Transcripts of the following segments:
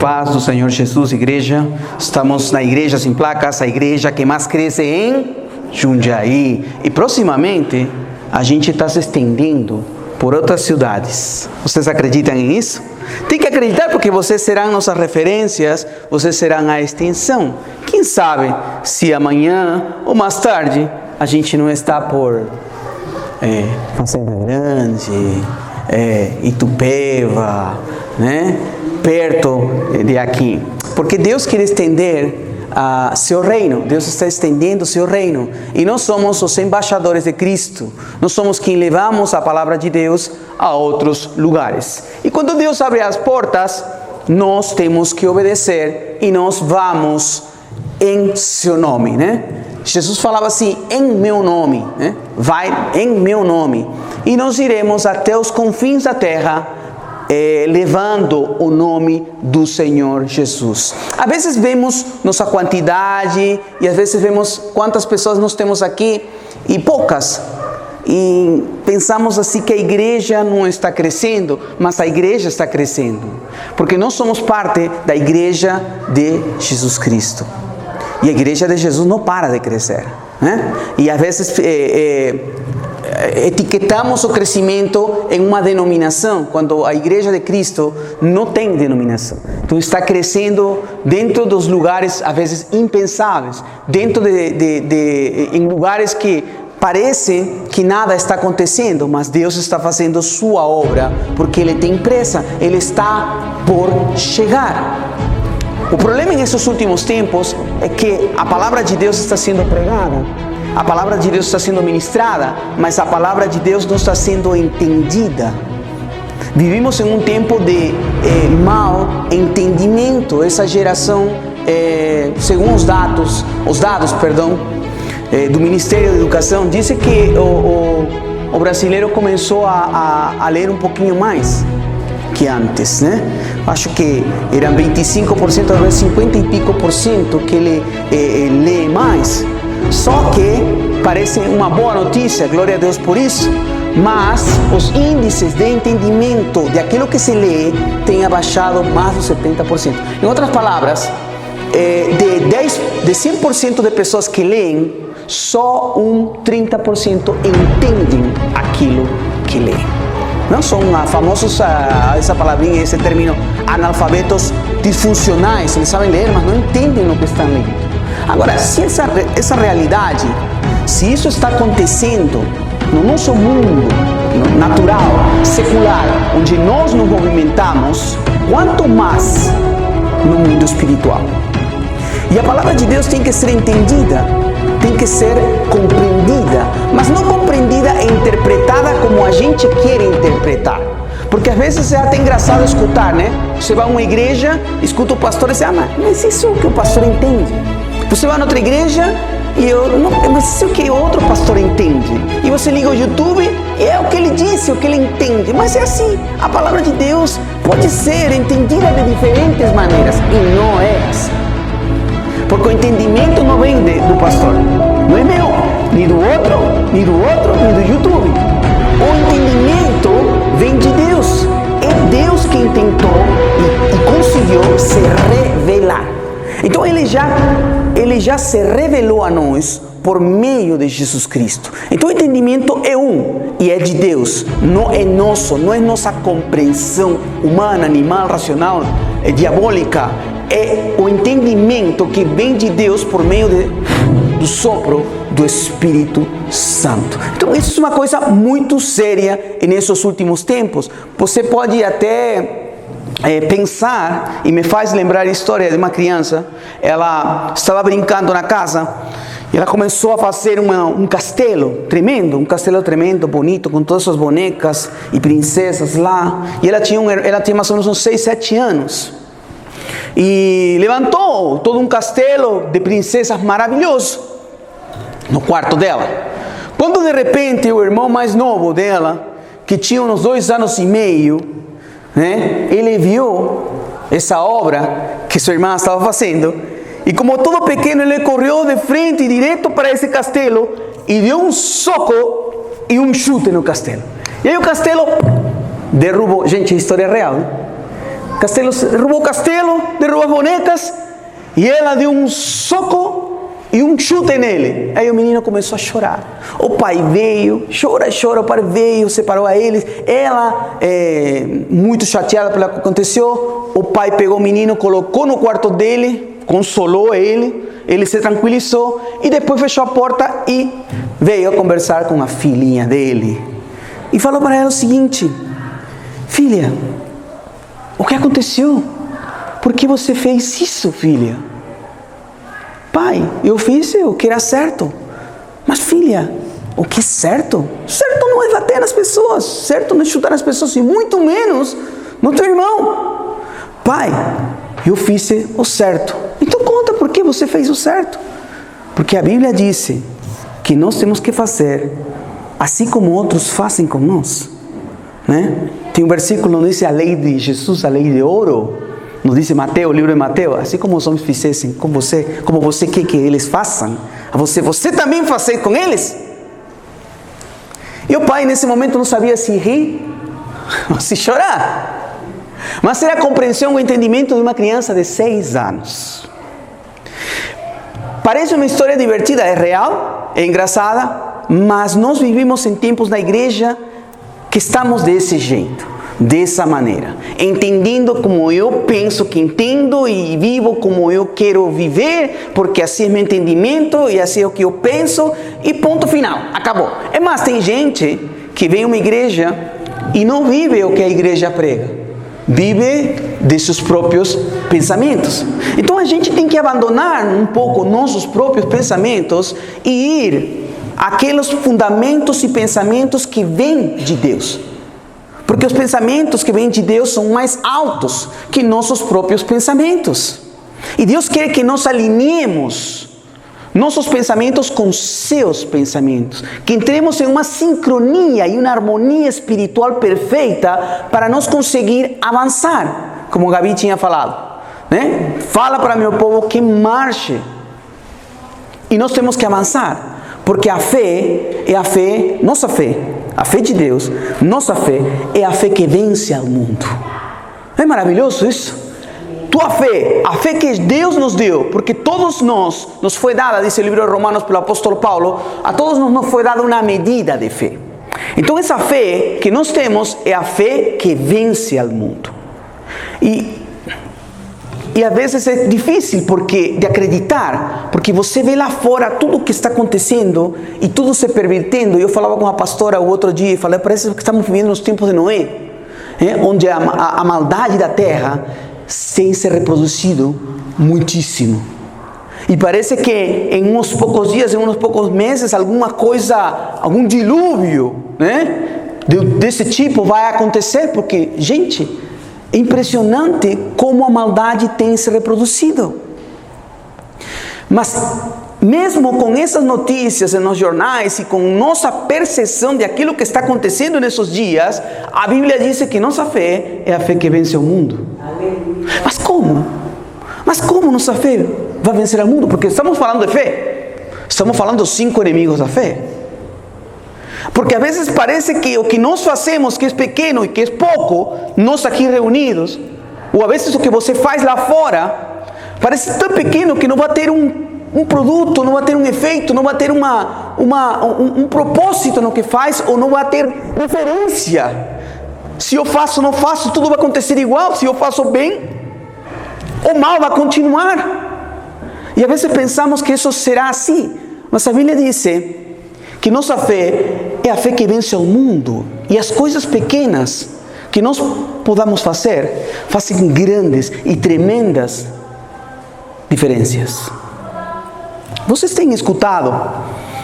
Paz do Senhor Jesus, igreja. Estamos na Igreja Sem Placas, a igreja que mais cresce em Jundiaí. E proximamente a gente está se estendendo por outras cidades. Vocês acreditam nisso? Tem que acreditar, porque vocês serão nossas referências, vocês serão a extensão. Quem sabe se amanhã ou mais tarde a gente não está por Fazenda Grande, Itupeva, né? Perto de aqui. Porque Deus quer estender seu reino. Deus está estendendo seu reino. E nós somos os embaixadores de Cristo. Nós somos quem levamos a palavra de Deus a outros lugares. E quando Deus abre as portas, nós temos que obedecer e nós vamos em seu nome, né? Jesus falava assim, em meu nome, né? Vai em meu nome. E nós iremos até os confins da terra, levando o nome do Senhor Jesus. Às vezes vemos nossa quantidade e às vezes vemos quantas pessoas nós temos aqui e poucas. E pensamos assim que a igreja não está crescendo, mas a igreja está crescendo. Porque nós somos parte da igreja de Jesus Cristo. E a igreja de Jesus não para de crescer, né? E às vezes etiquetamos o crescimento em uma denominação, quando a igreja de Cristo não tem denominação. Então está crescendo dentro dos lugares, às vezes impensáveis, dentro em lugares que parece que nada está acontecendo, mas Deus está fazendo sua obra, porque Ele tem pressa, Ele está por chegar. O problema nesses últimos tempos é que a palavra de Deus está sendo pregada, a palavra de Deus está sendo ministrada, mas a palavra de Deus não está sendo entendida. Vivimos em um tempo de mau entendimento. Essa geração, segundo os dados, do Ministério da Educação, diz que o brasileiro começou a ler um pouquinho mais que antes, né? Acho que eram 25%, agora 50 e pico por cento que ele lê mais. Só que parece uma boa notícia, glória a Deus por isso, mas os índices de entendimento daquilo que se lê têm abaixado mais do 70%. Em outras palavras, de 100% de pessoas que leem, só 30% entendem aquilo que leem. Não são famosos, essa palavrinha, esse término, analfabetos disfuncionais. Eles sabem ler, mas não entendem o que estão lendo. Agora, se essa realidade, se isso está acontecendo no nosso mundo natural, secular, onde nós nos movimentamos, quanto mais no mundo espiritual. E a palavra de Deus tem que ser entendida, tem que ser compreendida, mas não compreendida e interpretada como a gente quer interpretar. Porque às vezes é até engraçado escutar, né? Você vai a uma igreja, escuta o pastor e diz, mas isso é o que o pastor entende. Você vai a outra igreja mas isso é o que outro pastor entende. E você liga o YouTube e é o que ele disse, o que ele entende. Mas é assim, a palavra de Deus pode ser entendida de diferentes maneiras e não é assim. Porque o entendimento não vem do pastor, não é meu, nem do outro, nem do YouTube. O entendimento vem de Deus. É Deus quem tentou e conseguiu se revelar. Então Ele já se revelou a nós por meio de Jesus Cristo. Então o entendimento é e é de Deus, não é nosso, não é nossa compreensão humana, animal, racional, diabólica. É o entendimento que vem de Deus por meio do sopro do Espírito Santo. Então isso é uma coisa muito séria nesses últimos tempos. Você pode até pensar, e me faz lembrar a história de uma criança. Ela estava brincando na casa e ela começou a fazer um castelo tremendo, bonito, com todas as bonecas e princesas lá. E ela tinha mais ou menos uns 6, 7 anos. E levantou todo um castelo de princesas maravilhoso no quarto dela. Quando de repente o irmão mais novo dela, que tinha uns 2 anos e meio, né, ele viu essa obra que sua irmã estava fazendo, e como todo pequeno, ele correu de frente direto para esse castelo e deu um soco e um chute no castelo. E aí o castelo derrubou. Gente, a história é real, né? derrubou o castelo, derrubou as bonecas, e ela deu um soco e um chute nele. Aí o menino começou a chorar. O pai veio, chora, o pai veio, separou a eles. Ela, muito chateada pelo que aconteceu, o pai pegou o menino, colocou no quarto dele, consolou ele se tranquilizou e depois fechou a porta e veio conversar com a filhinha dele. E falou para ela o seguinte: filha, o que aconteceu? Por que você fez isso, filha? Pai, eu fiz o que era certo. Mas filha, o que é certo? Certo não é bater nas pessoas, certo não é chutar nas pessoas, e muito menos no teu irmão. Pai, eu fiz o certo. Então conta por que você fez o certo. Porque a Bíblia disse que nós temos que fazer assim como outros fazem com nós, né? Tem um versículo que diz a lei de Jesus, a lei de ouro. Nos diz Mateus, o livro de Mateus, assim como os homens fizessem com você, como você quer que eles façam, a você também fazer com eles. E o pai nesse momento não sabia se rir ou se chorar. Mas era a compreensão, o entendimento de uma criança de 6 anos. Parece uma história divertida, é real, é engraçada, mas nós vivimos em tempos na igreja que estamos desse jeito, dessa maneira, entendendo como eu penso que entendo e vivo como eu quero viver, porque assim é meu entendimento e assim é o que eu penso e ponto final, acabou. É mais, tem gente que vem a uma igreja e não vive o que a igreja prega, vive de seus próprios pensamentos. Então a gente tem que abandonar um pouco nossos próprios pensamentos e ir àqueles fundamentos e pensamentos que vêm de Deus. Porque os pensamentos que vêm de Deus são mais altos que nossos próprios pensamentos. E Deus quer que nós alinhemos nossos pensamentos com seus pensamentos. Que entremos em uma sincronia e uma harmonia espiritual perfeita para nós conseguir avançar. Como Gabi tinha falado, né? Fala para meu povo que marche. E nós temos que avançar. Porque a fé é a fé, nossa fé, a fé de Deus, nossa fé é a fé que vence ao mundo. É maravilhoso isso? Tua fé, a fé que Deus nos deu, porque todos nos foi dada, diz o livro de Romanos pelo apóstolo Paulo, a todos nos foi dada uma medida de fé. Então essa fé que nós temos é a fé que vence ao mundo. E às vezes é difícil de acreditar, porque você vê lá fora tudo o que está acontecendo e tudo se pervertendo. Eu falava com a pastora o outro dia e falei, parece que estamos vivendo nos tempos de Noé, onde a maldade da terra tem se reproduzido muitíssimo. E parece que em uns poucos dias, em uns poucos meses, alguma coisa, algum dilúvio, né, desse tipo vai acontecer, porque, gente, é impressionante como a maldade tem se reproduzido. Mas mesmo com essas notícias nos jornais e com nossa percepção de aquilo que está acontecendo nesses dias, a Bíblia diz que nossa fé é a fé que vence o mundo. Mas como? Mas como nossa fé vai vencer o mundo? Porque estamos falando de fé. Estamos falando dos 5 inimigos da fé. Porque às vezes parece que o que nós fazemos, que é pequeno e que é pouco, nós aqui reunidos, ou às vezes o que você faz lá fora, parece tão pequeno que não vai ter um produto, não vai ter um efeito, não vai ter um propósito no que faz, ou não vai ter referência. Se eu faço ou não faço, tudo vai acontecer igual. Se eu faço bem, o mal vai continuar. E às vezes pensamos que isso será assim, mas a Bíblia diz que nossa fé é a fé que vence o mundo. E as coisas pequenas que nós podamos fazer, fazem grandes e tremendas diferenças. Vocês têm escutado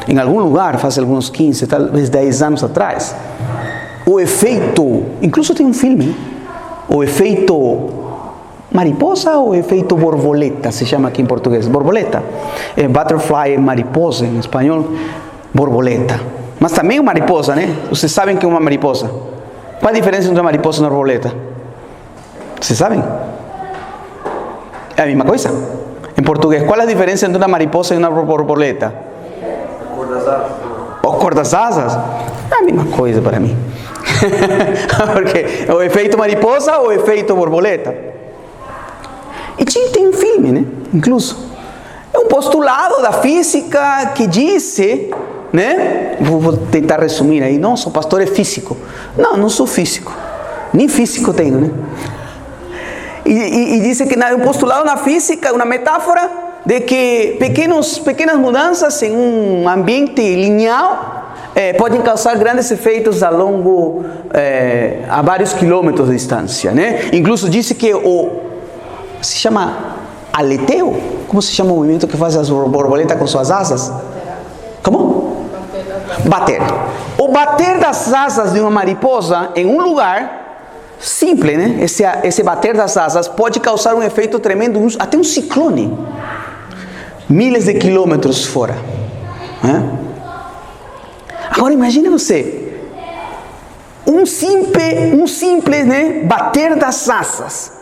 em algum lugar, faz alguns 15, talvez 10 anos atrás, o efeito, incluso tem um filme, o efeito mariposa ou efeito borboleta, se chama aqui em português, borboleta. Butterfly é mariposa em espanhol. Borboleta. Mas também uma mariposa, né? Vocês sabem que é uma mariposa. Qual a diferença entre uma mariposa e uma borboleta? Vocês sabem? É a mesma coisa? Em português, qual a diferença entre uma mariposa e uma borboleta? A cor das asas. A cor das asas? É a mesma coisa para mim. Porque o efeito mariposa ou o efeito borboleta? E tem um filme, né? Incluso. É um postulado da física que diz, né? Vou tentar resumir aí. Não, sou pastor, é físico. Não sou físico. Nem físico tenho, né? E diz que é um postulado na física, uma metáfora de que pequenas mudanças em um ambiente linear podem causar grandes efeitos a vários quilômetros de distância, né? Incluso disse que se chama aleteo. Como se chama o movimento que faz as borboletas com suas asas? Como? Bater. O bater das asas de uma mariposa em um lugar simples, né? Esse bater das asas pode causar um efeito tremendo, até um ciclone, milhares de quilômetros fora, né? Agora imagine você, um simples, né, bater das asas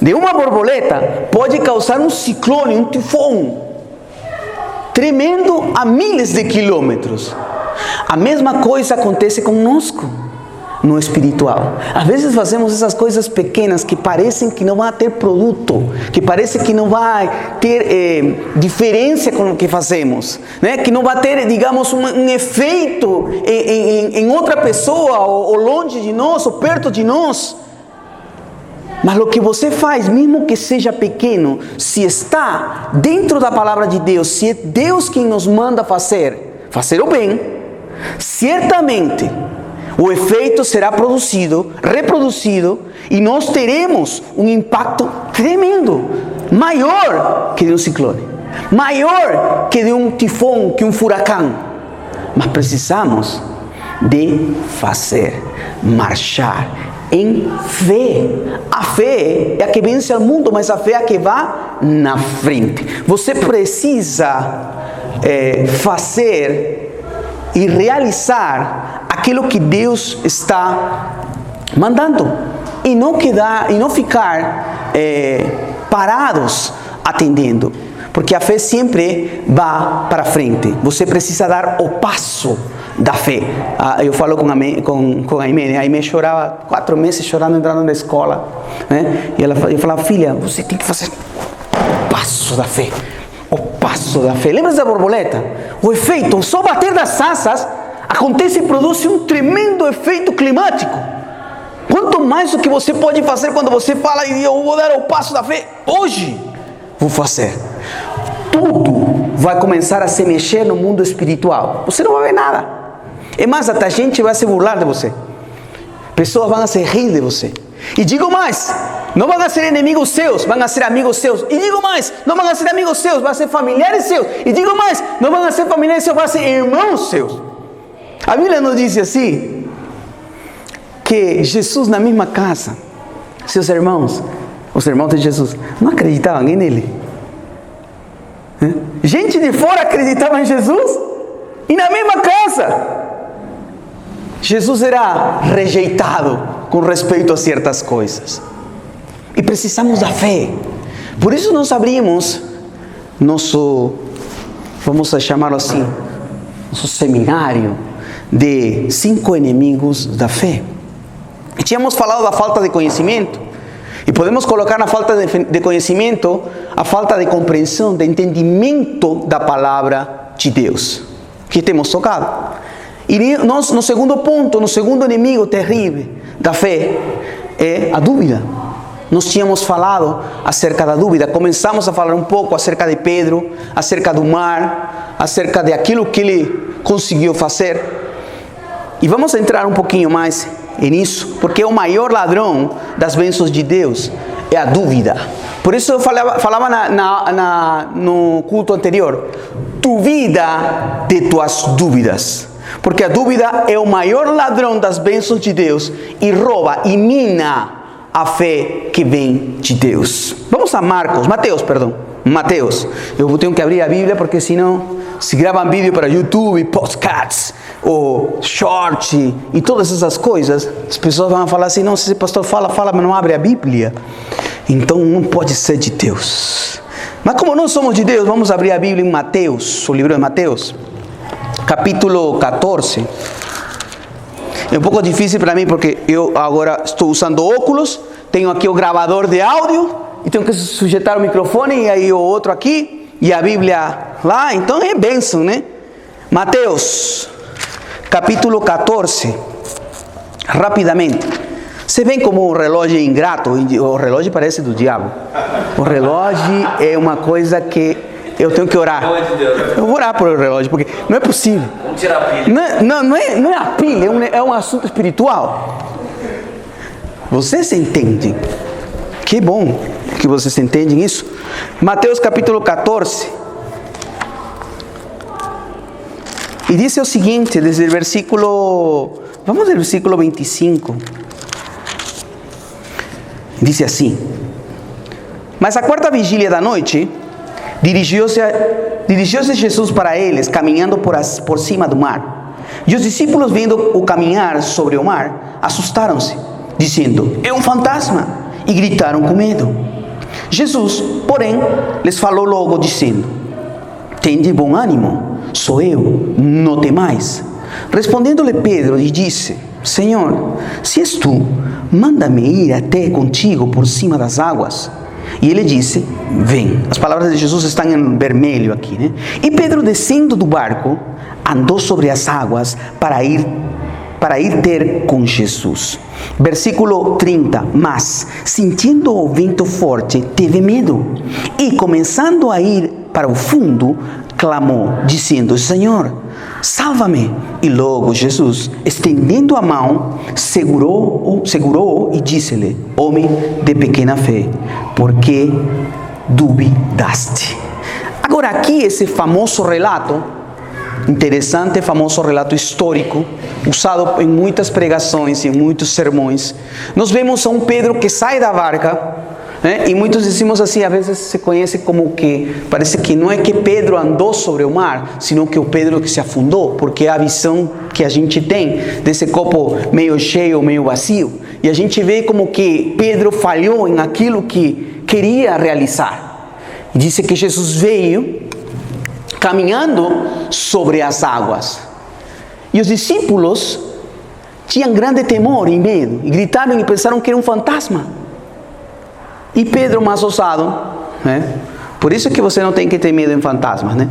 de uma borboleta pode causar um ciclone, um tifão tremendo a milhares de quilômetros. A mesma coisa acontece conosco no espiritual. Às vezes fazemos essas coisas pequenas que parecem que não vão ter produto, que parece que não vai ter diferença com o que fazemos, né? Que não vai ter, digamos, um efeito em outra pessoa, ou longe de nós, ou perto de nós. Mas o que você faz, mesmo que seja pequeno, se está dentro da palavra de Deus, se é Deus quem nos manda fazer o bem, certamente o efeito será reproduzido, e nós teremos um impacto tremendo, maior que de um ciclone, maior que de um tifão, que um furacão. Mas precisamos de fazer, marchar em fé. A fé é a que vence ao mundo, mas a fé é a que vai na frente. Você precisa fazer e realizar aquilo que Deus está mandando, e não ficar parados atendendo, porque a fé sempre vai para frente. Você precisa dar o passo da fé. Eu falo com a Aimee, né? A Aimee chorava 4 meses chorando, entrando na escola, né? E eu falava, filha, você tem que fazer o passo da fé. O passo da fé. Lembra da borboleta? O efeito, só bater das asas acontece e produz um tremendo efeito climático. Quanto mais o que você pode fazer quando você fala, eu vou dar o passo da fé hoje, vou fazer. Tudo vai começar a se mexer no mundo espiritual. Você não vai ver nada. É mais, até a gente vai se burlar de você. Pessoas vão se rir de você. E digo mais, não vão ser inimigos seus, vão ser amigos seus. E digo mais, não vão ser amigos seus, vão ser familiares seus. E digo mais, não vão ser familiares seus, vão ser irmãos seus. A Bíblia nos diz assim, que Jesus na mesma casa, seus irmãos, os irmãos de Jesus, não acreditavam nele. Gente de fora acreditava em Jesus, e na mesma casa Jesus era rejeitado com respeito a certas coisas. E precisamos da fé. Por isso nós abrimos nosso, vamos chamar assim, nosso seminário de 5 inimigos da fé. E tínhamos falado da falta de conhecimento. E podemos colocar na falta de conhecimento a falta de compreensão, de entendimento da palavra de Deus, que temos tocado. E nós, no segundo ponto, no segundo inimigo terrível da fé, é a dúvida. Nós tínhamos falado acerca da dúvida. Começamos a falar um pouco acerca de Pedro, acerca do mar, acerca de aquilo que ele conseguiu fazer. E vamos entrar um pouquinho mais nisso, porque o maior ladrão das bênçãos de Deus é a dúvida. Por isso eu falava no culto anterior, duvida de tuas dúvidas. Porque a dúvida é o maior ladrão das bênçãos de Deus e rouba e mina a fé que vem de Deus. Vamos a Mateus. Eu tenho que abrir a Bíblia porque senão se gravam vídeo para YouTube, podcasts, ou short e todas essas coisas, as pessoas vão falar assim, não, se esse pastor fala, mas não abre a Bíblia, então não pode ser de Deus. Mas como não somos de Deus, vamos abrir a Bíblia em Mateus, o livro de Mateus, capítulo 14. É um pouco difícil para mim porque eu agora estou usando óculos, tenho aqui o gravador de áudio e tenho que sujeitar o microfone, e aí o outro aqui, e a Bíblia lá, então é bênção, né? Mateus, capítulo 14, rapidamente. Você vê como o relógio é ingrato, o relógio parece do diabo. O relógio é uma coisa que eu tenho que orar. Eu vou orar por o relógio, porque não é possível. Vamos tirar a pilha. Não é a pilha, é um assunto espiritual. Vocês entendem? Que bom que vocês entendem isso. Mateus capítulo 14. E diz o seguinte, desde o versículo... Vamos ao versículo 25. Diz assim: mas a quarta vigília da noite, dirigiu-se Jesus para eles, caminhando por cima do mar. E os discípulos, vendo-o caminhar sobre o mar, assustaram-se, dizendo: é um fantasma, e gritaram com medo. Jesus, porém, lhes falou logo, dizendo: tende bom ânimo, sou eu, não temais. Respondendo-lhe Pedro, lhe disse: Senhor, se és tu, manda-me ir até contigo por cima das águas. E ele disse: vem. As palavras de Jesus estão em vermelho aqui, né? E Pedro, descendo do barco, andou sobre as águas para ir ter com Jesus. Versículo 30. Mas, sentindo o vento forte, teve medo. E, começando a ir para o fundo, clamou, dizendo: Senhor, salva-me. E logo Jesus, estendendo a mão, segurou-o e disse-lhe: homem de pequena fé, por que duvidaste? Agora aqui esse famoso relato, interessante, famoso relato histórico, usado em muitas pregações e em muitos sermões. Nós vemos a um Pedro que sai da barca, né? E muitos dizemos assim, às vezes se conhece como que, parece que não é que Pedro andou sobre o mar, sino que o Pedro que se afundou, porque é a visão que a gente tem desse copo meio cheio, meio vazio. E a gente vê como que Pedro falhou em aquilo que queria realizar. E diz que Jesus veio caminhando sobre as águas. E os discípulos tinham grande temor e medo, e gritaram e pensaram que era um fantasma. E Pedro, mais ousado, né? Por isso que você não tem que ter medo em fantasmas, né?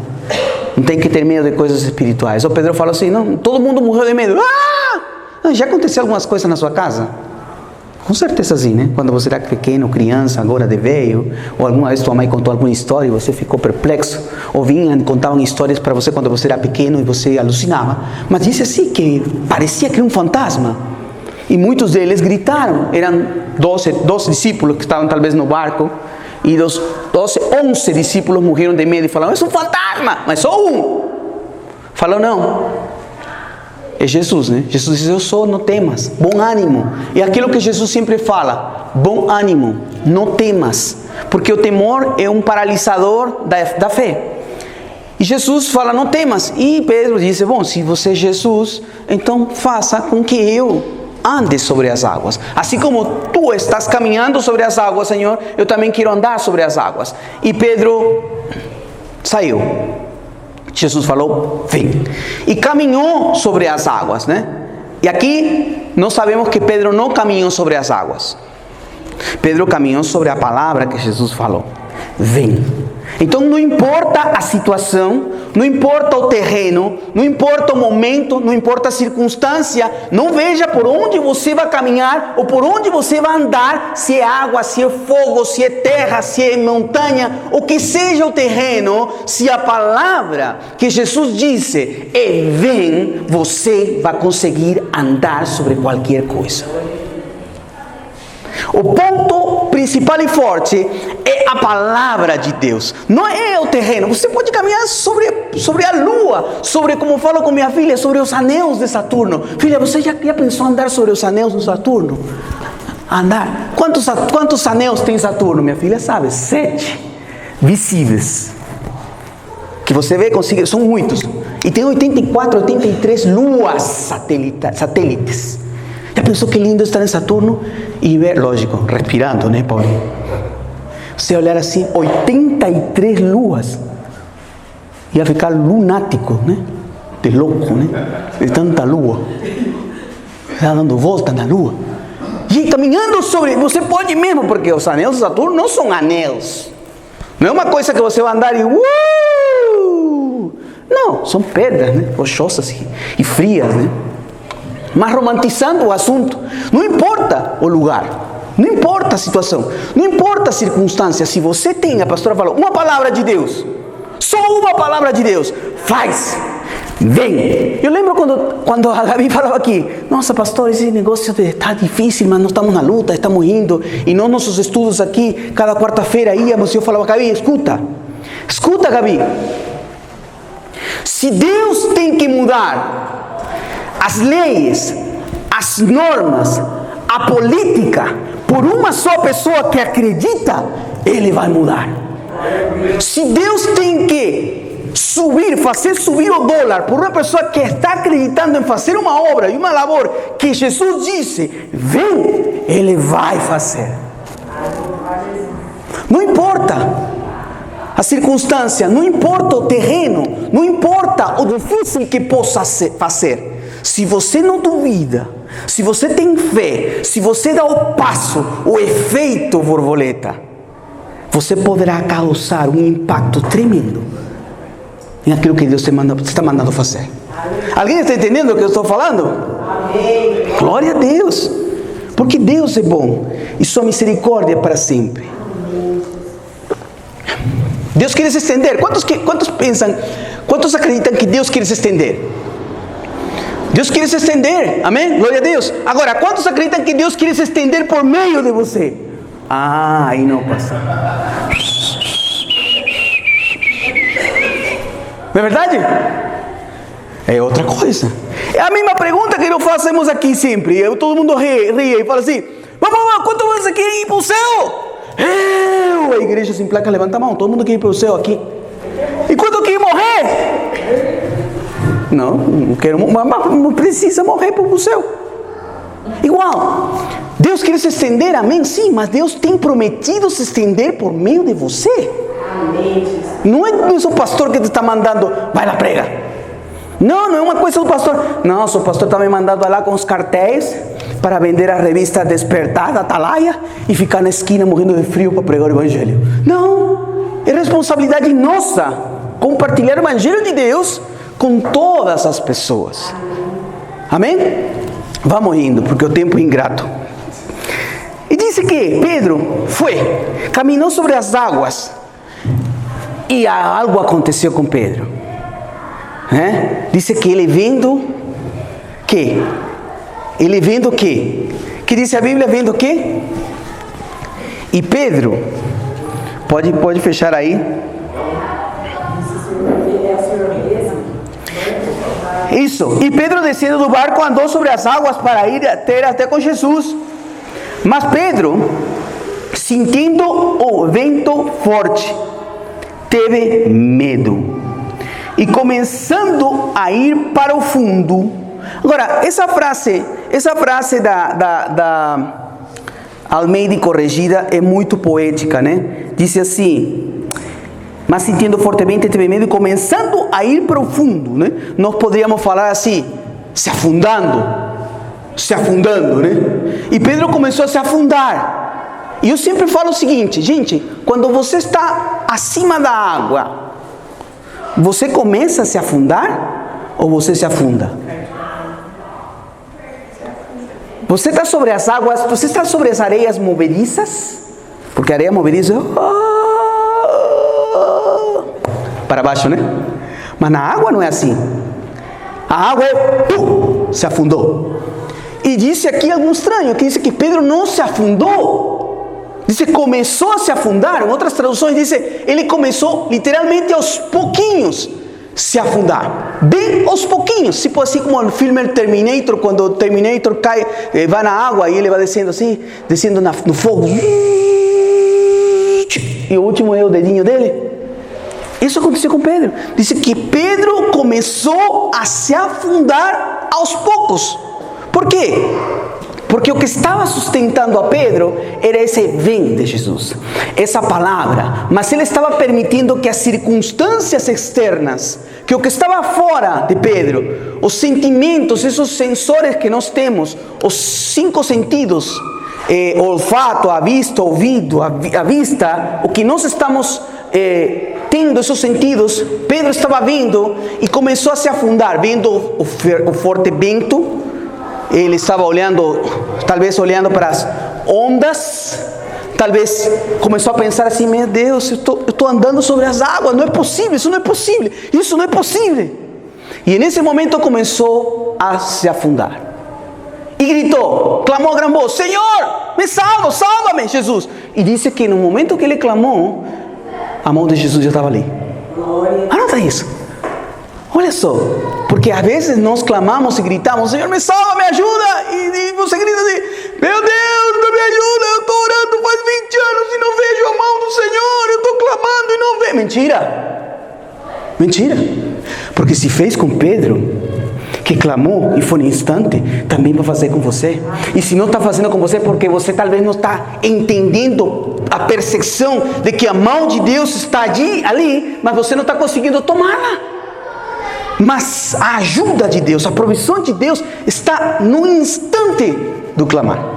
Não tem que ter medo de coisas espirituais. O Pedro falou assim: não, todo mundo morreu de medo. Já aconteceu algumas coisas na sua casa? Com certeza sim, né? Quando você era pequeno, criança, agora de velho, ou alguma vez tua mãe contou alguma história e você ficou perplexo, ou vinham e contavam histórias para você quando você era pequeno e você alucinava. Mas disse assim que parecia que era um fantasma. E muitos deles gritaram. Eram 12 discípulos que estavam talvez no barco. E dos 11 discípulos morreram de medo e falaram: é um fantasma. Mas só um falou: não, é Jesus, né? Jesus diz: eu sou, não temas, bom ânimo. E aquilo que Jesus sempre fala: bom ânimo, não temas. Porque o temor é um paralisador da fé. E Jesus fala: não temas. E Pedro disse: bom, se você é Jesus, então faça com que eu ande sobre as águas. Assim como tu estás caminhando sobre as águas, Senhor, eu também quero andar sobre as águas. E Pedro saiu. Jesus falou: vem. E caminhou sobre as águas, né? E aqui nós sabemos que Pedro não caminhou sobre as águas. Pedro caminhou sobre a palavra que Jesus falou: vem. Então não importa a situação, não importa o terreno, não importa o momento, não importa a circunstância, não veja por onde você vai caminhar ou por onde você vai andar, se é água, se é fogo, se é terra, se é montanha, o que seja o terreno, se a palavra que Jesus disse é vem, você vai conseguir andar sobre qualquer coisa. O ponto principal e forte é a palavra de Deus, não é o terreno. Você pode caminhar sobre a lua, sobre, como falo com minha filha, sobre os anéis de Saturno. Filha, você já pensou em andar sobre os anéis de Saturno? Andar? Quantos anéis tem Saturno? Minha filha sabe, 7 visíveis. Que você vê, são muitos. E tem 84, 83 luas satélites. Já pensou que lindo estar em Saturno e ver, lógico, respirando, né, Paulo? Você olhar assim, 83 luas, ia ficar lunático, né? De louco, né? De tanta lua. Está dando volta na lua. E caminhando sobre, você pode mesmo, porque os anéis de Saturno não são anéis. Não é uma coisa que você vai andar e não, são pedras, né? Rochosas e frias, né? Mas romantizando o assunto, não importa o lugar, não importa a situação, não importa a circunstância, se você tem, a pastora falou, uma palavra de Deus, só uma palavra de Deus, faz, vem. Eu lembro quando a Gabi falava aqui, nossa pastor, esse negócio está difícil, mas nós estamos na luta, estamos indo, e nós nossos estudos aqui, cada quarta-feira íamos, e eu falava, Gabi, escuta Gabi, se Deus tem que mudar as leis, as normas, a política, por uma só pessoa que acredita, Ele vai mudar. Se Deus tem que fazer subir o dólar, por uma pessoa que está acreditando em fazer uma obra e uma labor que Jesus disse, vem, Ele vai fazer. Não importa a circunstância, não importa o terreno, não importa o difícil que possa fazer. Se você não duvida, se você tem fé, se você dá o passo, o efeito borboleta, você poderá causar um impacto tremendo em aquilo que Deus está mandando fazer. Alguém está entendendo o que eu estou falando? Amém. Glória a Deus, porque Deus é bom e sua misericórdia é para sempre. Deus quer se estender. Quantos acreditam que Deus quer se estender? Deus quer se estender, amém? Glória a Deus. Agora, quantos acreditam que Deus quer se estender por meio de você? Aí não passa. Não é verdade? É outra coisa. É a mesma pergunta que nós fazemos aqui sempre. Todo mundo ri e fala assim, vamos, quanto você quer ir para o céu? A igreja sem placa levanta a mão. Todo mundo quer ir para o céu aqui. E quando quer morrer? Não quero, mas não precisa morrer para o céu. Igual, Deus quer se estender, amém? Sim, mas Deus tem prometido se estender por meio de você. Não é o pastor que te está mandando, vai lá, prega. Não é uma coisa do pastor. Não, o pastor está me mandando lá com os cartéis para vender a revista Despertar da Atalaia e ficar na esquina morrendo de frio para pregar o evangelho. Não, é responsabilidade nossa compartilhar o evangelho de Deus com todas as pessoas. Amém? Vamos indo, porque o tempo é ingrato. E disse que Pedro caminhou sobre as águas e algo aconteceu com Pedro. Disse que ele vendo que? Ele vendo que? Que disse a Bíblia, vendo que? E Pedro, pode fechar aí. Isso. E Pedro, descendo do barco, andou sobre as águas para ir até com Jesus. Mas Pedro, sentindo o vento forte, teve medo e começando a ir para o fundo. Agora, essa frase da Almeida Corrigida é muito poética, né? Diz assim, mas sentindo fortemente teve medo e começando a ir para o fundo, né? Nós poderíamos falar assim, se afundando, né? E Pedro começou a se afundar. E eu sempre falo o seguinte, gente, quando você está acima da água, você começa a se afundar ou você se afunda? Você está sobre as águas, você está sobre as areias movediças, porque a areia movediça para baixo, né? Mas na água não é assim. A água se afundou. E disse aqui algo estranho, que disse que Pedro não se afundou. Dice, começou a se afundar. Em outras traduções diz, ele começou literalmente aos pouquinhos se afundar. Bem aos pouquinhos. Tipo assim como no filme Terminator, quando o Terminator cai, vai na água e ele vai descendo assim, descendo no fogo. E o último é o dedinho dele. Isso aconteceu com Pedro. Diz que Pedro começou a se afundar aos poucos. Por quê? Porque o que estava sustentando a Pedro era esse vem de Jesus, essa palavra. Mas ele estava permitindo que as circunstâncias externas, que o que estava fora de Pedro, os sentimentos, esses sensores que nós temos, os 5 sentidos, olfato, a vista, ouvido, a vista, o que nós estamos tendo esses sentidos, Pedro estava vindo e começou a se afundar, vendo o forte vento. Ele estava olhando, talvez olhando para as ondas, talvez começou a pensar assim: meu Deus, eu estou andando sobre as águas, não é possível, isso não é possível, isso não é possível. E nesse momento começou a se afundar. E gritou, clamou a gran voz: Senhor, me salva, salva-me, Jesus. E disse que no momento que ele clamou, a mão de Jesus já estava ali. Anota isso. Olha só, porque às vezes nós clamamos e gritamos: Senhor, me salva, me ajuda. E você grita assim: meu Deus, me ajuda, eu estou orando faz 20 anos e não vejo a mão do Senhor, eu estou clamando e não vejo. Mentira. Mentira. Porque se fez com Pedro, que clamou e foi no instante, também vai fazer com você. E se não está fazendo com você, porque você talvez não está entendendo a percepção de que a mão de Deus está ali, mas você não está conseguindo tomá-la. Mas a ajuda de Deus, a provisão de Deus está no instante do clamar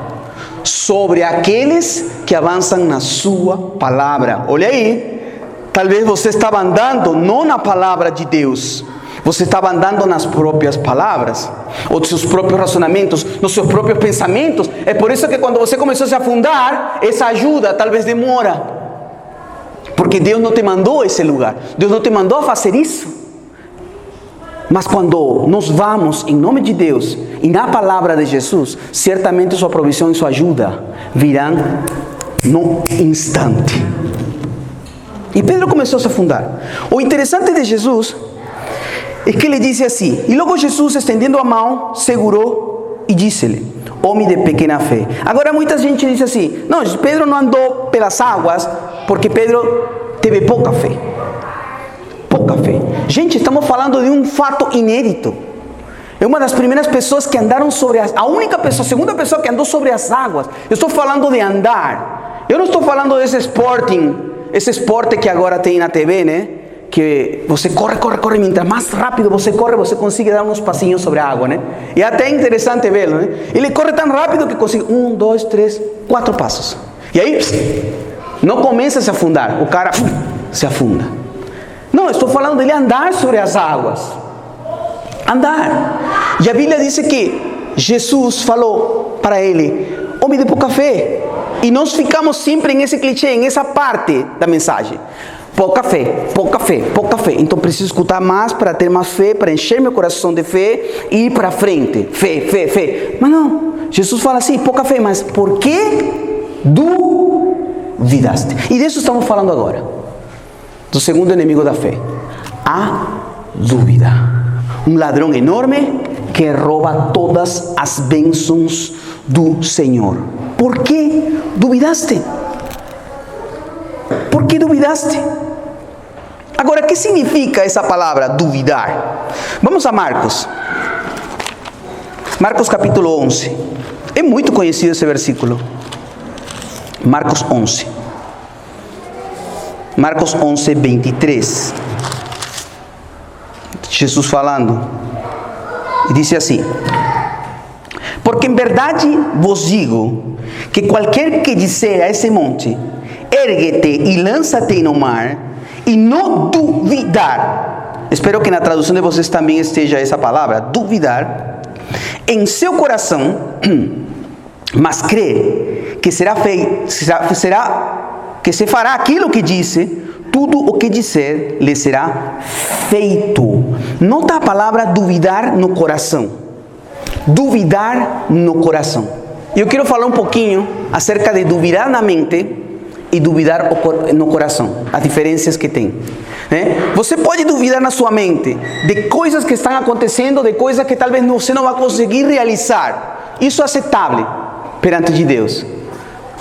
sobre aqueles que avançam na sua palavra. Olha aí, talvez você estava andando não na palavra de Deus, você estava andando nas próprias palavras, ou nos seus próprios razonamentos, nos seus próprios pensamentos. É por isso que quando você começou a se afundar, essa ajuda talvez demora, porque Deus não te mandou a esse lugar, Deus não te mandou a fazer isso. Mas quando nós vamos em nome de Deus e na palavra de Jesus, certamente sua provisão e sua ajuda virão no instante. E Pedro começou a se afundar. O interessante de Jesus é que ele disse assim: e logo Jesus, estendendo a mão, segurou e disse-lhe: homem de pequena fé. Agora muita gente diz assim: não, Pedro não andou pelas águas porque Pedro teve pouca fé. Pouca fé. Gente, estamos falando de um fato inédito. É uma das primeiras pessoas que andaram sobre a única pessoa, a segunda pessoa que andou sobre as águas. Eu estou falando de andar. Eu não estou falando desse esse esporte que agora tem na TV, né? Que você corre, mientras mais rápido você corre, você consegue dar uns passinhos sobre a água, né? E até é interessante vê-lo, né? Ele corre tão rápido que consegue 1, 2, 3, 4 passos. E aí, não começa a se afundar, o cara se afunda. Não, estou falando dele andar sobre as águas. Andar. E a Bíblia diz que Jesus falou para ele: homem de pouca fé. E nós ficamos sempre nesse clichê, nessa parte da mensagem. Pouca fé, pouca fé, pouca fé. Então preciso escutar mais para ter mais fé, para encher meu coração de fé e ir para frente. Fé, fé, fé. Mas não, Jesus fala assim: pouca fé, mas por que duvidaste? E disso estamos falando agora. Do segundo inimigo da fé, a dúvida. Um ladrão enorme que rouba todas as bênçãos do Senhor. Por que duvidaste? Por que duvidaste? Agora, o que significa essa palavra duvidar? Vamos a Marcos. Marcos capítulo 11. É muito conhecido esse versículo. Marcos 11. Marcos 11, 23. Jesus falando. E disse assim: porque em verdade vos digo, que qualquer que disser a esse monte: ergue-te e lança-te no mar, e não duvidar. Espero que na tradução de vocês também esteja essa palavra, duvidar, em seu coração, mas crê que que se fará aquilo que disse, tudo o que disser lhe será feito. Nota a palavra duvidar no coração. Duvidar no coração. Eu quero falar um pouquinho acerca de duvidar na mente e duvidar no coração. As diferenças que tem. Né? Você pode duvidar na sua mente de coisas que estão acontecendo, de coisas que talvez você não vai conseguir realizar. Isso é aceitável perante de Deus.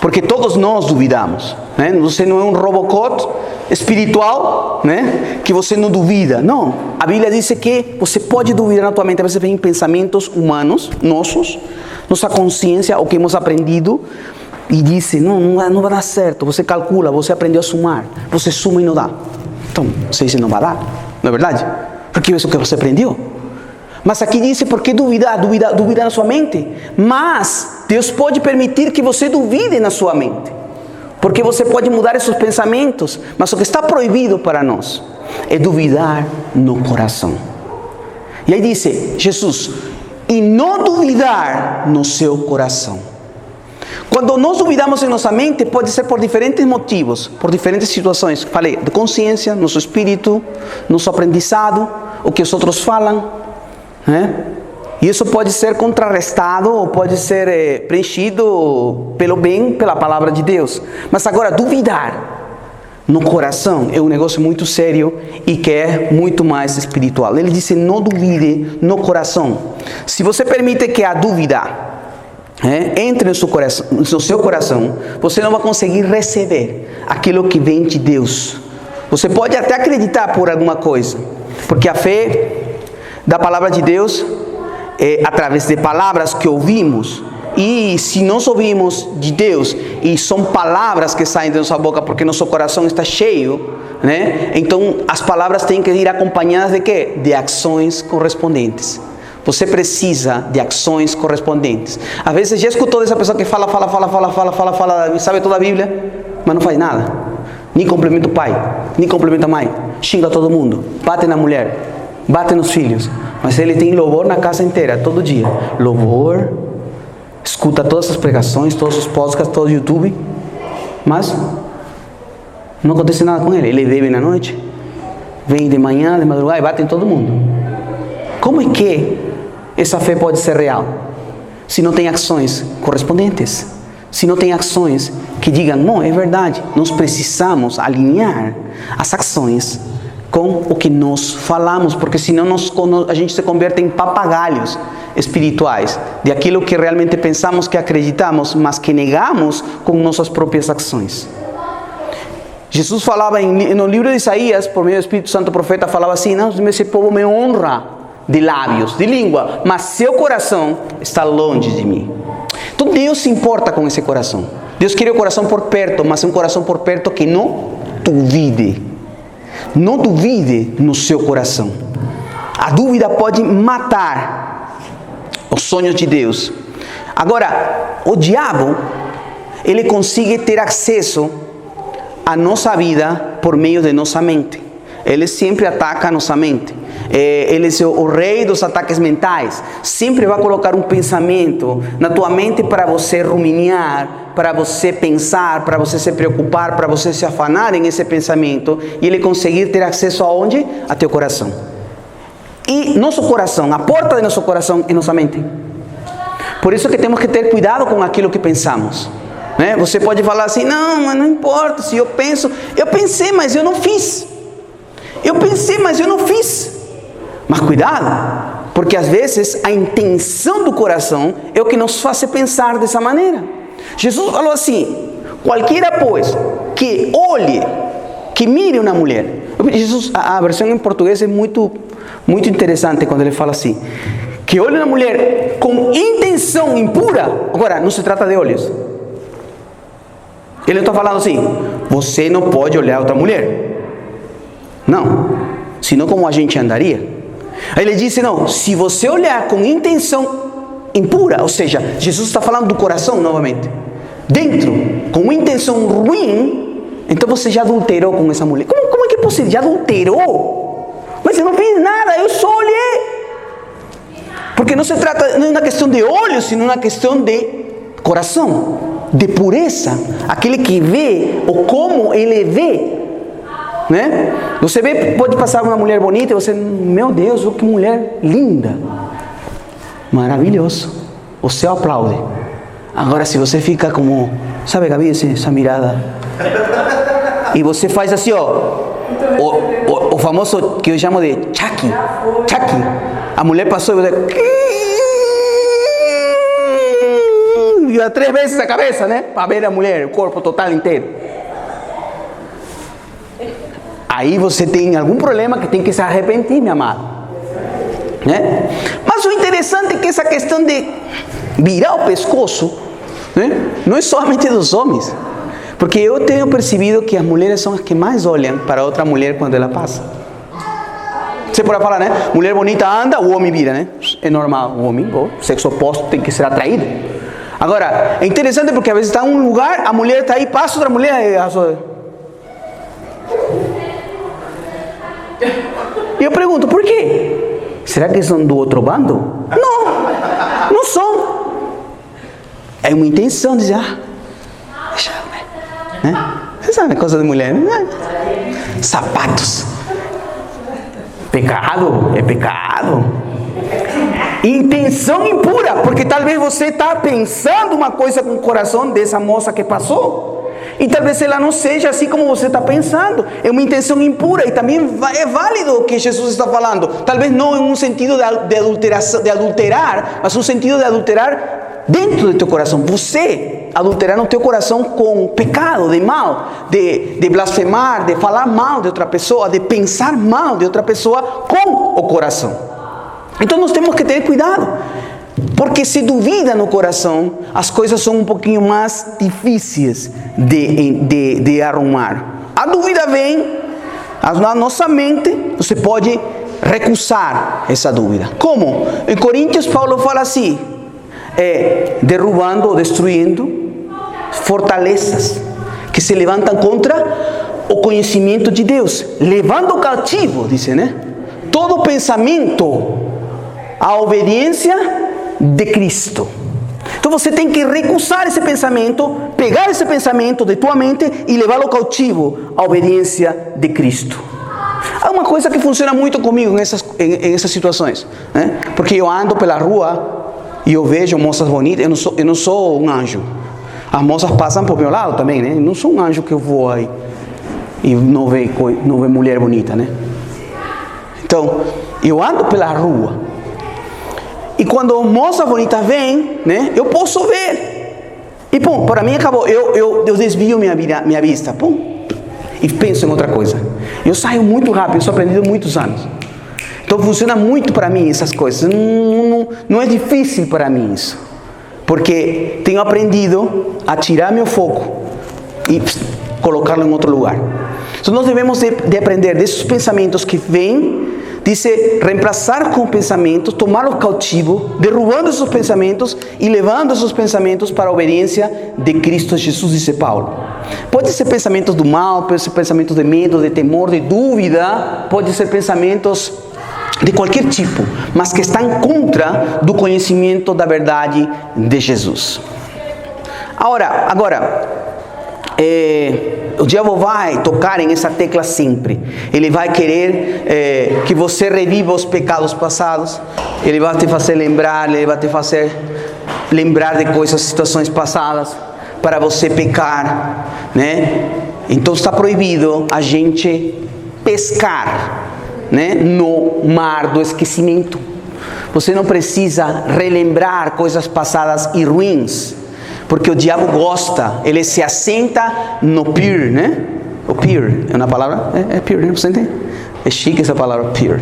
Porque todos nós duvidamos, né? Você não é um Robocop espiritual, né? Que você não duvida. Não, a Bíblia diz que você pode duvidar na tua mente. Às vezes vem pensamentos humanos, nossos, nossa consciência, o que hemos aprendido, e diz: não vai dar certo. Você calcula, você aprendeu a somar, você suma e não dá. Então, você diz: não vai dar, não é verdade? Porque isso que você aprendeu. Mas aqui diz: por que duvidar na sua mente? Mas Deus pode permitir que você duvide na sua mente, porque você pode mudar esses pensamentos, mas o que está proibido para nós é duvidar no coração. E aí diz Jesus, e não duvidar no seu coração. Quando nós duvidamos em nossa mente, pode ser por diferentes motivos, por diferentes situações. Falei, de consciência, nosso espírito, nosso aprendizado, o que os outros falam, né? E isso pode ser contrarrestado ou pode ser preenchido pelo bem, pela palavra de Deus. Mas agora, duvidar no coração é um negócio muito sério e que é muito mais espiritual. Ele disse, não duvide no coração. Se você permite que a dúvida entre no seu coração, você não vai conseguir receber aquilo que vem de Deus. Você pode até acreditar por alguma coisa, porque a fé da palavra de Deus é através de palavras que ouvimos. E se nós ouvimos de Deus e são palavras que saem de nossa boca porque nosso coração está cheio, né? Então as palavras têm que ir acompanhadas de quê? De ações correspondentes. Você precisa de ações correspondentes. Às vezes já escutou dessa pessoa que fala, sabe toda a Bíblia, mas não faz nada. Nem complementa o pai, nem complementa a mãe. Xinga todo mundo, bate na mulher, bate nos filhos. Mas ele tem louvor na casa inteira, todo dia. Louvor, escuta todas as pregações, todos os podcasts, todo o YouTube. Mas não acontece nada com ele. Ele bebe na noite, vem de manhã, de madrugada e bate em todo mundo. Como é que essa fé pode ser real? Se não tem ações correspondentes. Se não tem ações que digam, não, é verdade. Nós precisamos alinhar as ações com o que nós falamos, porque senão a gente se converte em papagaios espirituais, de aquilo que realmente pensamos que acreditamos, mas que negamos com nossas próprias ações. Jesus falava no livro de Isaías, por meio do Espírito Santo, o profeta falava assim, não, esse povo me honra de lábios, de língua, mas seu coração está longe de mim. Então Deus se importa com esse coração. Deus quer o coração por perto, mas um coração por perto que não duvide. Não duvide no seu coração. A dúvida pode matar os sonhos de Deus. Agora, o diabo, ele consegue ter acesso à nossa vida por meio de nossa mente. Ele sempre ataca a nossa mente. Ele é o rei dos ataques mentais. Sempre vai colocar um pensamento na tua mente para você ruminar, para você pensar, para você se preocupar, para você se afanar em esse pensamento e ele conseguir ter acesso aonde? A teu coração. E nosso coração, a porta de nosso coração é nossa mente. Por isso que temos que ter cuidado com aquilo que pensamos. Né? Você pode falar assim, não, mas não importa se eu pensei, mas eu não fiz. Eu pensei, mas eu não fiz. Mas cuidado, porque às vezes a intenção do coração é o que nos faz pensar dessa maneira. Jesus falou assim, qualquer pois que olhe, que mire uma mulher. Jesus, a versão em português é muito interessante quando ele fala assim, que olhe uma mulher com intenção impura. Agora, não se trata de olhos. Ele não está falando assim, você não pode olhar outra mulher. Não, senão como a gente andaria? Aí ele disse, não, se você olhar com intenção impura, ou seja, Jesus está falando do coração novamente, dentro, com uma intenção ruim, então você já adulterou com essa mulher. Como é que é possível? Já adulterou? Mas eu não fiz nada, eu só olhei. Porque não se trata, não é uma questão de olhos, sino uma questão de coração, de pureza, aquele que vê, ou como ele vê. Né? Você pode passar uma mulher bonita e você, meu Deus, que mulher linda, maravilhoso, o céu aplaude. Agora se você fica como, sabe Gabi, essa mirada, e você faz assim, o famoso que eu chamo de Chucky, a mulher passou e você vira 3 vezes a cabeça, né, para ver a mulher, o corpo total inteiro. Aí você tem algum problema que tem que se arrepender, meu amado. Né? Mas o interessante é que essa questão de virar o pescoço, né, não é somente dos homens. Porque eu tenho percebido que as mulheres são as que mais olham para outra mulher quando ela passa. Você pode falar, né? Mulher bonita anda, o homem vira, né? É normal, o homem, o sexo oposto tem que ser atraído. Agora, é interessante porque às vezes está em um lugar, a mulher está aí, passa outra mulher. E eu pergunto, por quê? Será que são do outro bando? Não, não são. É uma intenção de dizer, deixa eu ver. Né? Você sabe, coisa de mulher, né? Sapatos. Pecado, é pecado. Intenção impura, porque talvez você está pensando uma coisa com o coração dessa moça que passou, e talvez ela não seja assim como você está pensando. É uma intenção impura, e também é válido o que Jesus está falando. Talvez não em um sentido de adulterar, mas um sentido de adulterar dentro do teu coração. Você adulterar no teu coração com pecado, de mal, de blasfemar, de falar mal de outra pessoa, de pensar mal de outra pessoa com o coração. Então nós temos que ter cuidado, porque se duvida no coração, as coisas são um pouquinho mais difíceis de arrumar. A dúvida vem na nossa mente, você pode recusar essa dúvida. Como? Em Coríntios, Paulo fala assim, derrubando ou destruindo fortalezas que se levantam contra o conhecimento de Deus, levando cativo, diz, né? Todo pensamento à obediência de Cristo. Então você tem que recusar esse pensamento, pegar esse pensamento de tua mente e levá-lo cativo à obediência de Cristo. Há uma coisa que funciona muito comigo em essas situações, né? Porque eu ando pela rua e eu vejo moças bonitas. Eu não sou um anjo. As moças passam por meu lado também, né? Eu não sou um anjo que eu vou aí e não vê mulher bonita, né? Então, eu ando pela rua. E quando moça bonita vem, né, eu posso ver. E pum, para mim acabou. Eu desvio minha vista. Pum, e penso em outra coisa. Eu saio muito rápido, eu sou aprendido há muitos anos. Então funciona muito para mim essas coisas. Não é difícil para mim isso. Porque tenho aprendido a tirar meu foco e colocá-lo em outro lugar. Então nós devemos de aprender desses pensamentos que vêm, dice, reemplazar com pensamentos, tomá-los cativo, derrubando esses pensamentos e levando esses pensamentos para a obediência de Cristo Jesus, disse Paulo. Pode ser pensamentos do mal, pode ser pensamentos de medo, de temor, de dúvida, pode ser pensamentos de qualquer tipo, mas que estão contra do conhecimento da verdade de Jesus. Agora, o diabo vai tocar em essa tecla sempre. Ele vai querer que você reviva os pecados passados. Ele vai te fazer lembrar, ele vai te fazer lembrar de coisas, situações passadas, para você pecar, né? Então está proibido a gente pescar, né, no mar do esquecimento. Você não precisa relembrar coisas passadas e ruins, porque o diabo gosta, ele se assenta no pier, né? O pier é uma palavra, é pier, né? Você entende? É chique essa palavra pier.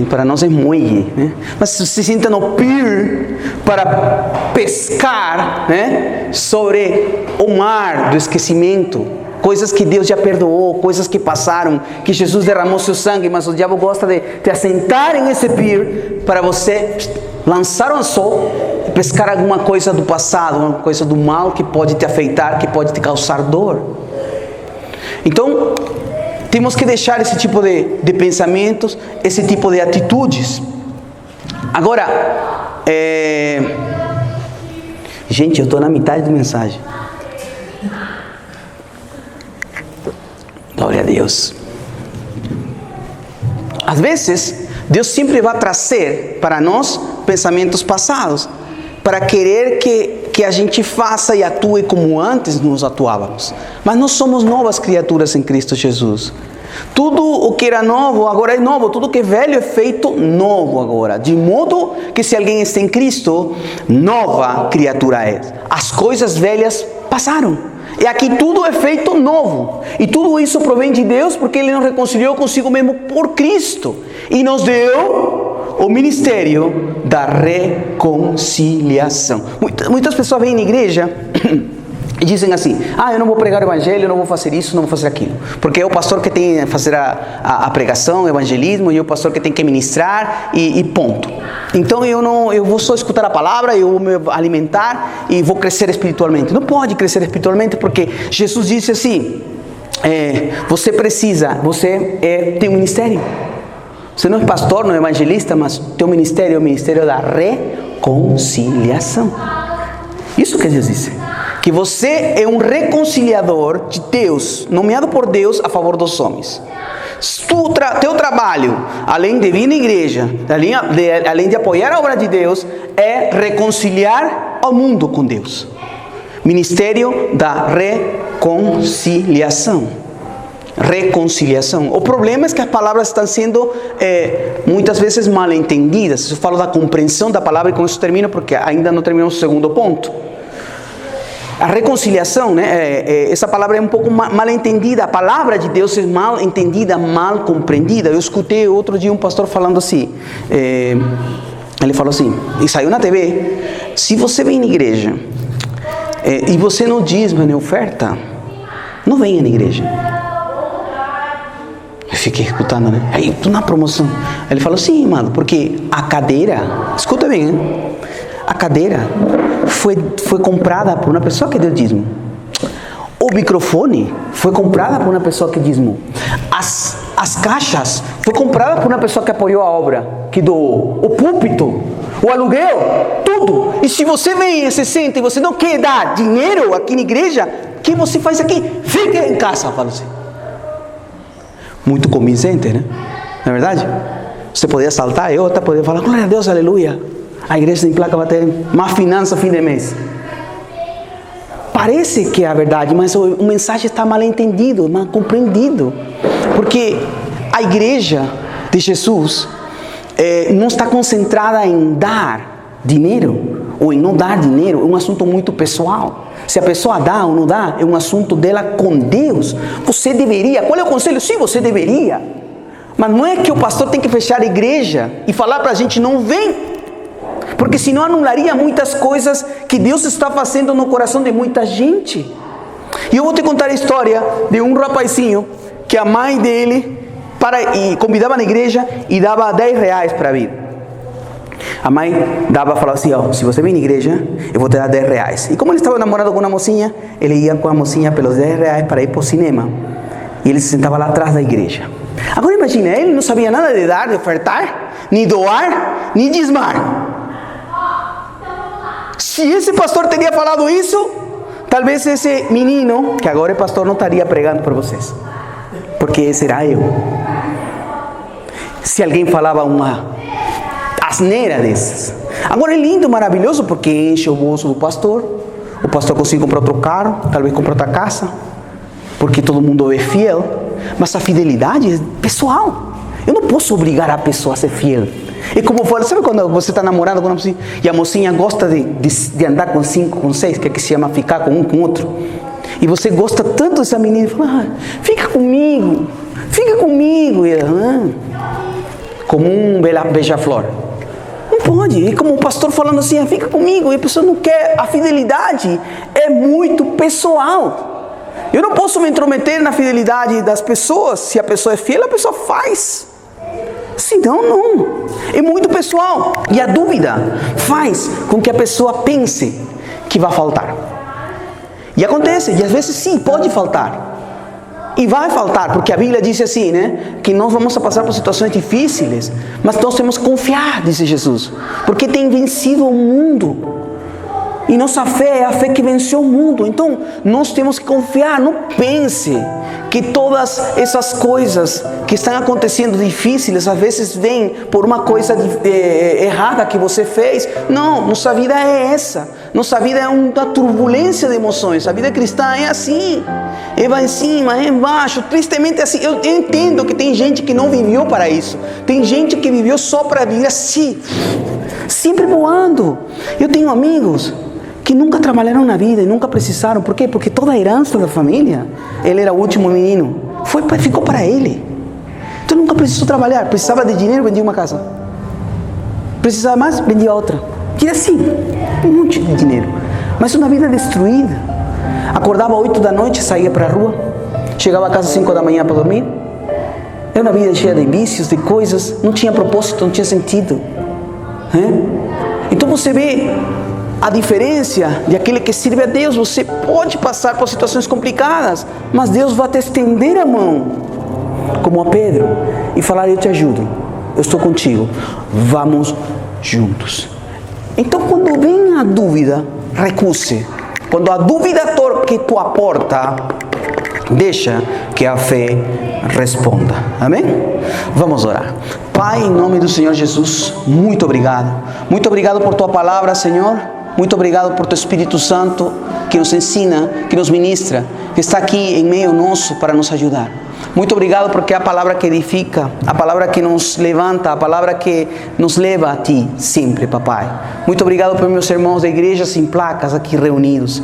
Para nós é muelle, né? Mas se senta no pier para pescar, né, sobre o mar do esquecimento, coisas que Deus já perdoou, coisas que passaram, que Jesus derramou seu sangue, mas o diabo gosta de te assentar em esse pier para você lançar o anzol e pescar alguma coisa do passado, alguma coisa do mal que pode te afetar, que pode te causar dor. Então, temos que deixar esse tipo de pensamentos, esse tipo de atitudes. Agora, gente, eu estou na metade da mensagem. Glória a Deus. Às vezes, Deus sempre vai trazer para nós pensamentos passados, para querer que a gente faça e atue como antes nos atuávamos. Mas nós somos novas criaturas em Cristo Jesus. Tudo o que era novo, agora é novo. Tudo que é velho é feito novo agora. De modo que se alguém está em Cristo, nova criatura é. As coisas velhas passaram. E aqui tudo é feito novo. E tudo isso provém de Deus, porque Ele nos reconciliou consigo mesmo por Cristo. E nos deu o ministério da reconciliação. Muitas pessoas vêm na igreja E dizem assim, eu não vou pregar o evangelho, eu não vou fazer isso, não vou fazer aquilo. Porque é o pastor que tem que fazer a pregação, o evangelismo, e é o pastor que tem que ministrar, e ponto. Então eu vou só escutar a palavra, eu vou me alimentar e vou crescer espiritualmente. Não pode crescer espiritualmente porque Jesus disse assim, você tem um ministério. Você não é pastor, não é evangelista, mas teu ministério é o ministério da reconciliação. Isso que Deus disse. Que você é um reconciliador de Deus, nomeado por Deus a favor dos homens. Teu trabalho, além de vir na igreja, além de apoiar a obra de Deus, é reconciliar o mundo com Deus. Ministério da reconciliação. Reconciliação. O problema é que as palavras estão sendo muitas vezes mal entendidas. Eu falo da compreensão da palavra e com isso termino, porque ainda não terminamos o segundo ponto. A reconciliação, essa palavra é um pouco mal entendida. A palavra de Deus é mal entendida, mal compreendida. Eu escutei outro dia um pastor falando assim, ele falou assim, e saiu na TV, se você vem na igreja e você não dízima nem oferta, não venha na igreja. Eu fiquei escutando, Aí, tô na promoção. Ele falou, sim, mano, porque a cadeira, escuta bem, a cadeira foi comprada por uma pessoa que deu dízimo. O microfone foi comprada por uma pessoa que dízimo. As caixas foi comprada por uma pessoa que apoiou a obra, que doou. O púlpito, o aluguel, tudo. E se você vem e se senta e você não quer dar dinheiro aqui na igreja, o que você faz aqui? Fica em casa, fala assim. Muito convincente, Não é verdade? Você podia saltar, eu até podia falar, glória a Deus, aleluia. A igreja sem placa vai ter mais finança fim de mês. Parece que é a verdade, mas o mensagem está mal entendido, mal compreendido. Porque a igreja de Jesus não está concentrada em dar dinheiro ou em não dar dinheiro. É um assunto muito pessoal. Se a pessoa dá ou não dá, é um assunto dela com Deus. Você deveria. Qual é o conselho? Sim, você deveria. Mas não é que o pastor tem que fechar a igreja e falar para a gente não vem. Porque senão anularia muitas coisas que Deus está fazendo no coração de muita gente. E eu vou te contar a história de um rapazinho que a mãe dele convidava na igreja e dava 10 reais para vir. A mãe falava assim, se você vem na igreja, eu vou te dar 10 reais. E como ele estava namorado com uma mocinha, ele ia com a mocinha pelos 10 reais para ir para o cinema. E ele se sentava lá atrás da igreja. Agora imagina, ele não sabia nada de dar, de ofertar, nem doar, nem dízimar. Se esse pastor teria falado isso, talvez esse menino, que agora é pastor, não estaria pregando para vocês. Porque esse era eu. Se alguém falava uma asneira dessas. Agora é lindo, maravilhoso, porque enche o bolso do pastor. O pastor consegue comprar outro carro, talvez comprar outra casa, porque todo mundo é fiel. Mas a fidelidade é pessoal. Eu não posso obrigar a pessoa a ser fiel. É como fala, sabe quando você está namorando com uma mocinha e a mocinha gosta de andar com 5, com 6, que se chama ficar com um com outro. E você gosta tanto dessa menina e fala, fica comigo. E ela, como um beija-flor. Não pode. É como o pastor falando assim, fica comigo. E a pessoa não quer. A fidelidade é muito pessoal. Eu não posso me intrometer na fidelidade das pessoas. Se a pessoa é fiel, a pessoa faz. Senão, não. É muito pessoal. E a dúvida faz com que a pessoa pense que vai faltar. E acontece. E às vezes sim, pode faltar. E vai faltar, porque a Bíblia diz assim, que nós vamos passar por situações difíceis, mas nós temos que confiar, disse Jesus, porque tem vencido o mundo. E nossa fé é a fé que venceu o mundo. Então, nós temos que confiar. Não pense que todas essas coisas que estão acontecendo difíceis, às vezes vêm por uma coisa errada que você fez. Não, nossa vida é essa. Nossa vida é uma turbulência de emoções. A vida cristã é assim. É vai em cima, é embaixo. Tristemente é assim. Eu entendo que tem gente que não viveu para isso. Tem gente que viveu só para viver assim, sempre voando. Eu tenho amigos que nunca trabalharam na vida e nunca precisaram. Por quê? Porque toda a herança da família, ele era o último menino, ficou para ele. Então nunca precisou trabalhar. Precisava de dinheiro, vendia uma casa. Precisava mais, vendia outra. Tinha assim, um monte de dinheiro. Mas uma vida destruída. Acordava 8 da noite, saía para a rua, chegava a casa 5 da manhã para dormir. Era uma vida cheia de vícios, de coisas, não tinha propósito, não tinha sentido. Então você vê a diferença de aquele que serve a Deus. Você pode passar por situações complicadas, mas Deus vai te estender a mão, como a Pedro, e falar: eu te ajudo, eu estou contigo, vamos juntos. Então quando vem a dúvida, recuse. Quando a dúvida toque tua porta, deixa que a fé responda. Amém? Vamos orar. Pai, em nome do Senhor Jesus, muito obrigado. Muito obrigado por tua palavra, Senhor. Muito obrigado por teu Espírito Santo, que nos ensina, que nos ministra, que está aqui em meio nosso para nos ajudar. Muito obrigado porque é a palavra que edifica, a palavra que nos levanta, a palavra que nos leva a Ti sempre, Papai. Muito obrigado por meus irmãos da igreja sem placas aqui reunidos.